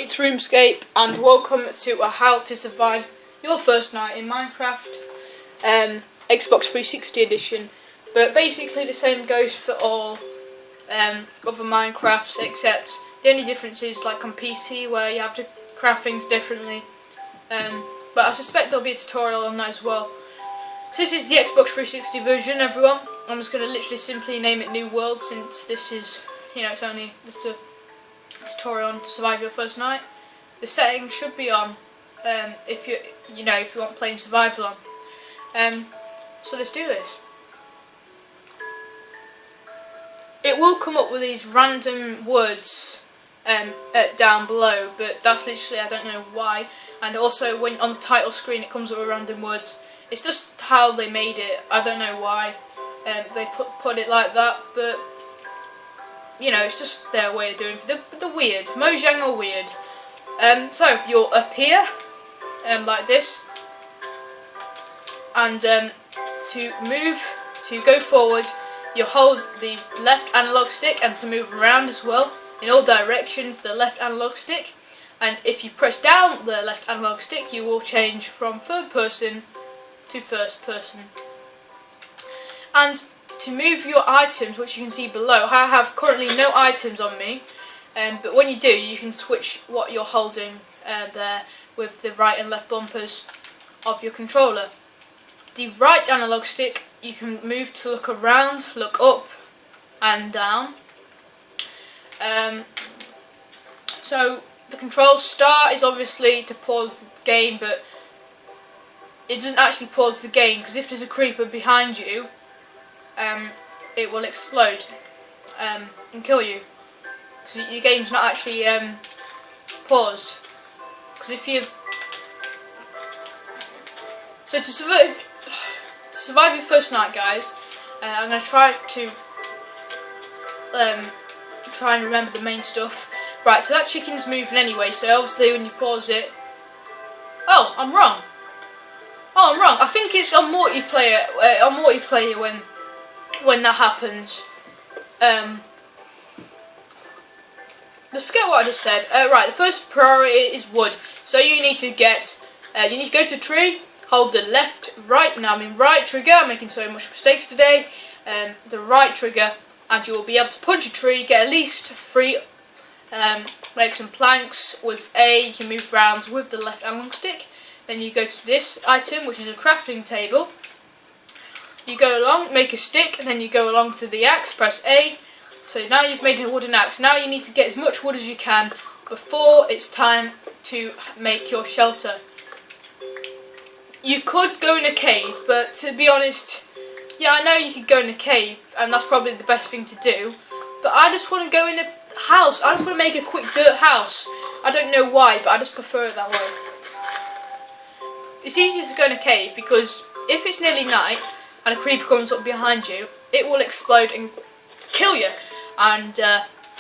it's Roomscape, and welcome to a How to Survive Your First Night in Minecraft, Xbox 360 edition. But basically the same goes for all other Minecrafts, except the only difference is like on PC where you have to craft things differently. But I suspect there'll be a tutorial on that as well. So this is the Xbox 360 version, everyone. I'm just going to literally simply name it New World, since this is, it's only just a tutorial on to survive your first night. The settings should be on if you want playing survival on. So let's do this. It will come up with these random words down below, but that's literally, I don't know why. And also when on the title screen it comes up with random words. It's just how they made it. I don't know why they put it like that, but it's just their way of doing it. The weird. Mojang are weird. So you'll appear like this, and to go forward, you hold the left analog stick, and to move around as well in all directions, the left analog stick. And if you press down the left analog stick, you will change from third person to first person. And to move your items, which you can see below, I have currently no items on me, but when you do, you can switch what you're holding there with the right and left bumpers of your controller. The right analog stick you can move to look around, look up and down. So the control start is obviously to pause the game, but it doesn't actually pause the game, because if there's a creeper behind you, it will explode and kill you, because your game's not actually paused. Because if you to survive your first night, guys, I'm going to try and remember the main stuff. Right, so that chicken's moving anyway, so obviously when you pause it... Oh, I'm wrong. I think it's on multiplayer, when that happens. Just forget what I just said. Right, the first priority is wood. So you need to go to a tree, hold the right trigger. I'm making so much mistakes today. The right trigger, and you will be able to punch a tree, get at least 3 legs and planks. With A, you can move around with the left analog stick. Then you go to this item, which is a crafting table. You go along, make a stick, and then you go along to the axe, press A. So now you've made a wooden axe. Now you need to get as much wood as you can before it's time to make your shelter. You could go in a cave, but to be honest, I know you could go in a cave, and that's probably the best thing to do. But I just want to go in a house. I just want to make a quick dirt house. I don't know why, but I just prefer it that way. It's easier to go in a cave, because if it's nearly night and a creeper comes up behind you, it will explode and kill you and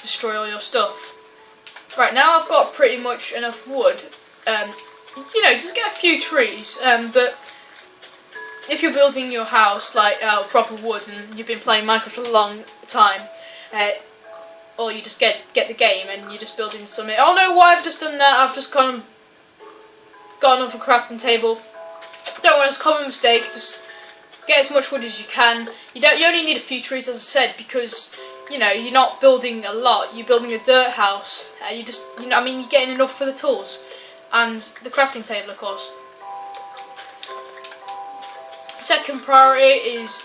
destroy all your stuff. Right, now I've got pretty much enough wood. Just get a few trees. But if you're building your house like proper wood, and you've been playing Minecraft for a long time, or you just get the game and you're just building something. Oh no, why I've just done that? I've just got off a crafting table. Don't worry, it's a common mistake. Just get as much wood as you can. You only need a few trees, as I said, because you're not building a lot. You're building a dirt house. You're getting enough for the tools and the crafting table, of course. Second priority is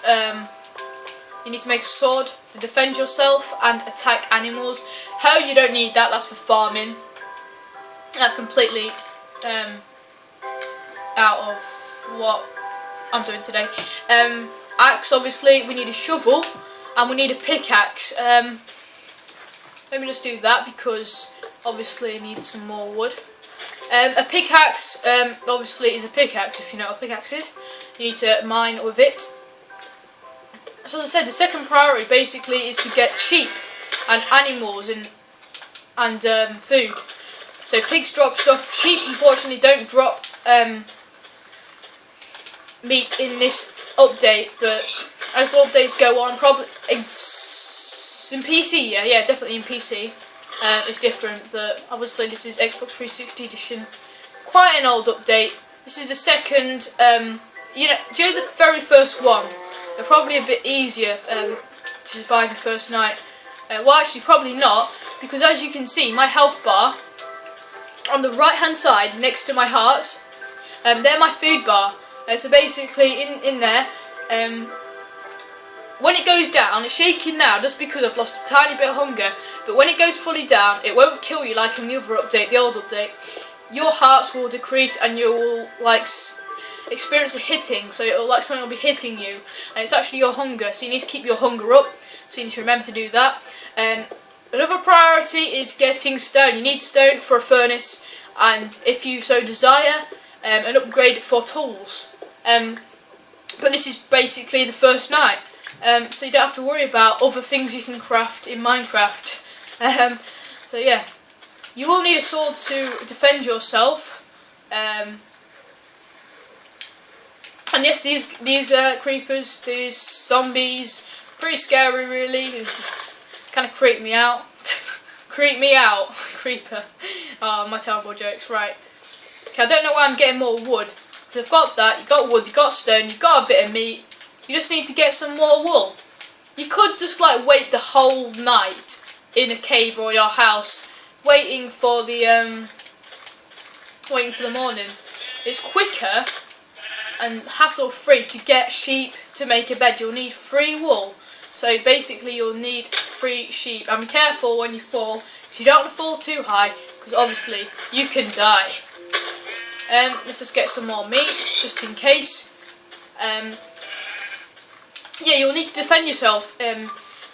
you need to make a sword to defend yourself and attack animals. Hoe, you don't need that. That's for farming. That's completely out of what I'm doing today. Axe, obviously, we need a shovel and we need a pickaxe. Let me just do that, because obviously I need some more wood. A pickaxe, obviously, is a pickaxe. If you know what a pickaxe is, you need to mine with it. So as I said, the second priority basically is to get sheep and animals and food. So pigs drop stuff. Sheep, unfortunately, don't drop meat in this update, but as the updates go on, probably in PC, yeah, definitely in PC. It's different, but obviously this is Xbox 360 edition. Quite an old update. This is the second. During the very first one, they're probably a bit easier to survive your first night. Well, actually, probably not, because as you can see, my health bar on the right hand side next to my hearts, they're my food bar. So basically, in there, when it goes down, it's shaking now just because I've lost a tiny bit of hunger. But when it goes fully down, it won't kill you like in the other update, the old update. Your hearts will decrease and you will experience a hitting, so it'll something will be hitting you, and it's actually your hunger. So you need to keep your hunger up. So you need to remember to do that. Another priority is getting stone. You need stone for a furnace, and if you so desire, an upgrade for tools. But this is basically the first night, so you don't have to worry about other things you can craft in Minecraft. So yeah, you will need a sword to defend yourself. And yes, these creepers, these zombies, pretty scary really. Kind of creep me out. Creep me out, creeper. Oh, my terrible jokes. Right. Okay, I don't know why I'm getting more wood. I've got that. You got wood. You got stone. You got a bit of meat. You just need to get some more wool. You could just wait the whole night in a cave or your house, waiting for the morning. It's quicker and hassle-free to get sheep to make a bed. You'll need 3 wool. So basically you'll need 3 sheep. And be careful when you fall, because you don't want to fall too high, because obviously you can die. Let's just get some more meat, just in case. Yeah, you'll need to defend yourself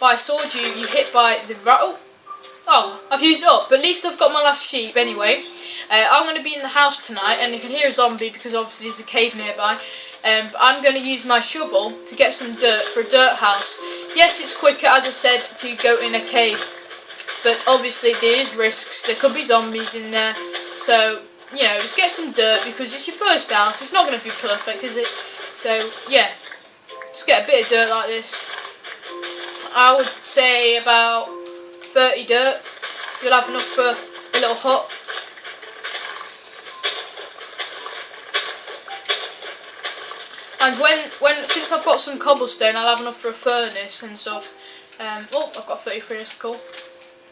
by a sword you hit by the rattle. Oh, I've used it up, but at least I've got my last sheep anyway. I'm going to be in the house tonight, and you can hear a zombie because obviously there's a cave nearby. But I'm going to use my shovel to get some dirt for a dirt house. Yes, it's quicker, as I said, to go in a cave, but obviously there is risks. There could be zombies in there, so just get some dirt because it's your first house. It's not going to be perfect, is it? So yeah, just get a bit of dirt like this. I would say about 30 dirt. You'll have enough for a little hut. And since I've got some cobblestone, I'll have enough for a furnace and stuff. Oh, I've got 33. That's cool.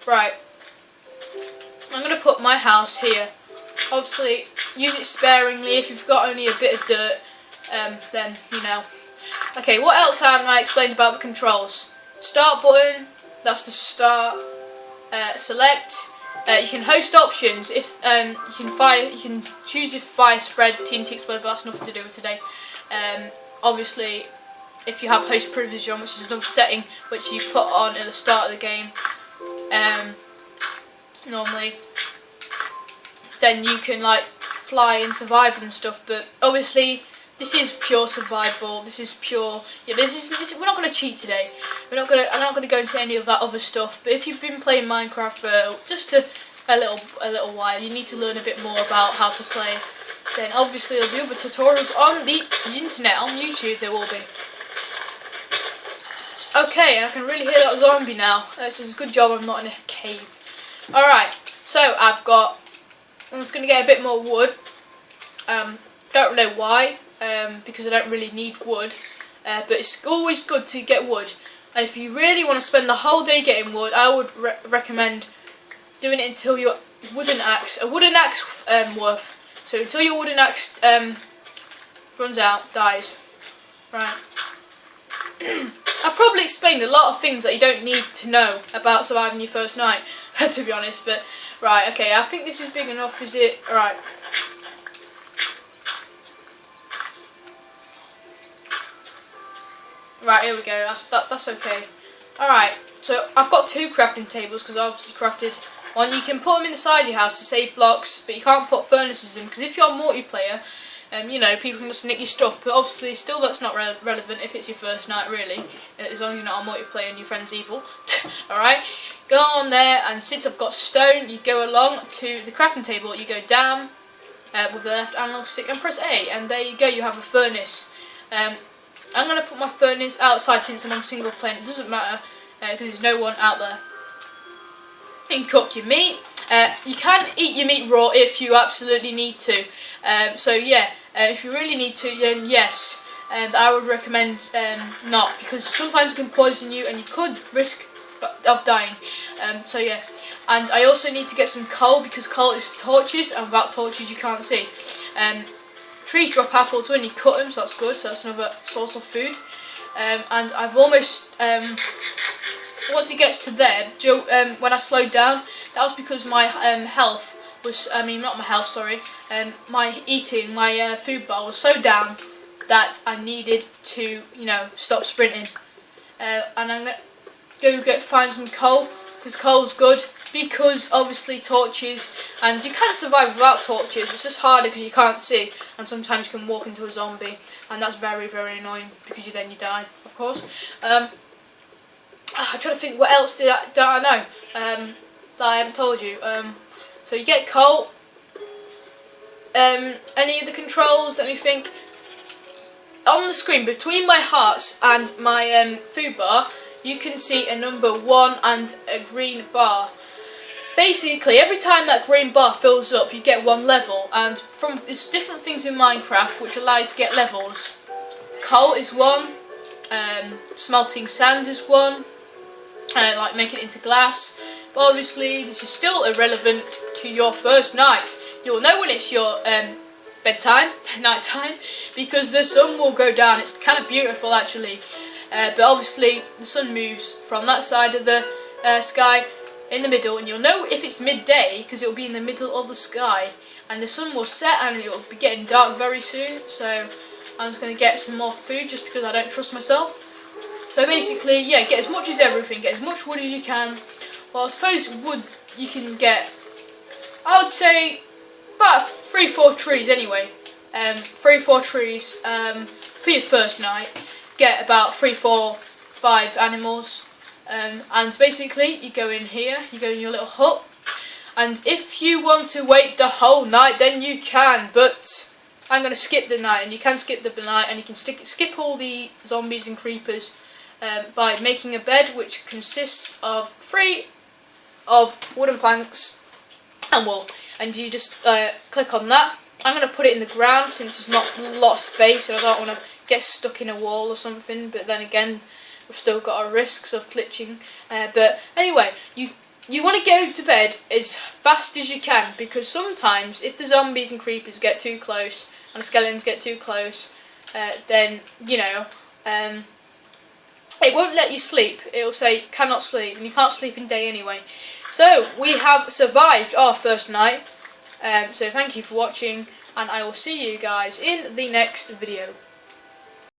Right, I'm gonna put my house here. Obviously, use it sparingly. If you've got only a bit of dirt, then Okay, what else haven't I explained about the controls? Start button. That's the start. Select. You can host options. If you can choose if fire spread, TNT explode, but that's nothing to do with today. Obviously, if you have host privilege on, which is another setting which you put on at the start of the game, normally, then you can fly and survive and stuff. But obviously, this is pure survival. This is pure. Yeah, we're not going to cheat today. I'm not going to go into any of that other stuff. But if you've been playing Minecraft for just a little while, you need to learn a bit more about how to play. Then obviously there'll be other tutorials on the internet, on YouTube. There will be. Okay, I can really hear that zombie now. It's a good job I'm not in a cave. All right, so I'm just going to get a bit more wood. Don't know why. Because I don't really need wood, but it's always good to get wood. And if you really want to spend the whole day getting wood, I would recommend doing it until your wooden axe worth. So until your wooden axe runs out, dies. Right. I've probably explained a lot of things that you don't need to know about surviving your first night, to be honest. But right, okay, I think this is big enough. Is it? Right. Right, here we go. That's okay. Alright, so I've got 2 crafting tables because I obviously crafted one. You can put them inside your house to save blocks, but you can't put furnaces in because if you're multiplayer, people can just nick your stuff. But obviously, still that's not relevant if it's your first night, really. As long as you're not on multiplayer and your friend's evil. Alright, go on there, and since I've got stone, you go along to the crafting table. You go down with the left analog stick and press A, and there you go. You have a furnace. I'm going to put my furnace outside since I'm on single player. It doesn't matter because there's no one out there. You can cook your meat. You can eat your meat raw if you absolutely need to. So yeah, if you really need to, then yes. I would recommend not, because sometimes it can poison you and you could risk of dying. So yeah, and I also need to get some coal, because coal is for torches, and without torches you can't see. Trees drop apples when you cut them, so that's good. So that's another source of food. And I've almost once it gets to there, when I slowed down, that was because my health was, not my health, sorry, my eating, my food bar was so down that I needed to, stop sprinting. And I'm going to go find some coal, because coal's good, because obviously torches, and you can't survive without torches. It's just harder because you can't see, and sometimes you can walk into a zombie, and that's very, very annoying, because then you die, of course. I'm trying to think what else did I know that I haven't told you. So you get coal. Any of the controls, let me think. On the screen between my hearts and my food bar, you can see a number 1 and a green bar. Basically, every time that green bar fills up, you get 1 level, and there's different things in Minecraft which allow you to get levels. Coal is 1, smelting sand is 1, like making it into glass. But obviously, this is still irrelevant to your first night. You'll know when it's your bedtime, night time, because the sun will go down. It's kind of beautiful actually, but obviously the sun moves from that side of the sky in the middle, and you'll know if it's midday because it'll be in the middle of the sky, and the sun will set and it'll be getting dark very soon. So I'm just going to get some more food just because I don't trust myself. So basically, yeah, get as much as everything, get as much wood as you can. Well, I suppose wood you can get, I would say, about 3-4 trees anyway. 3-4 trees for your first night. Get about 3-4-5 animals. And basically, you go in here, you go in your little hut. And if you want to wait the whole night, then you can. But I'm going to skip the night, and you can skip the night, and you can skip all the zombies and creepers by making a bed, which consists of 3 of wooden planks and wool. And you just click on that. I'm going to put it in the ground since there's not a lot of space, and I don't want to get stuck in a wall or something. But then again, we've still got our risks of glitching. But anyway, you want to go to bed as fast as you can, because sometimes if the zombies and creepers get too close and the skeletons get too close, then it won't let you sleep. It'll say cannot sleep, and you can't sleep in day anyway. So we have survived our first night. So thank you for watching, and I will see you guys in the next video.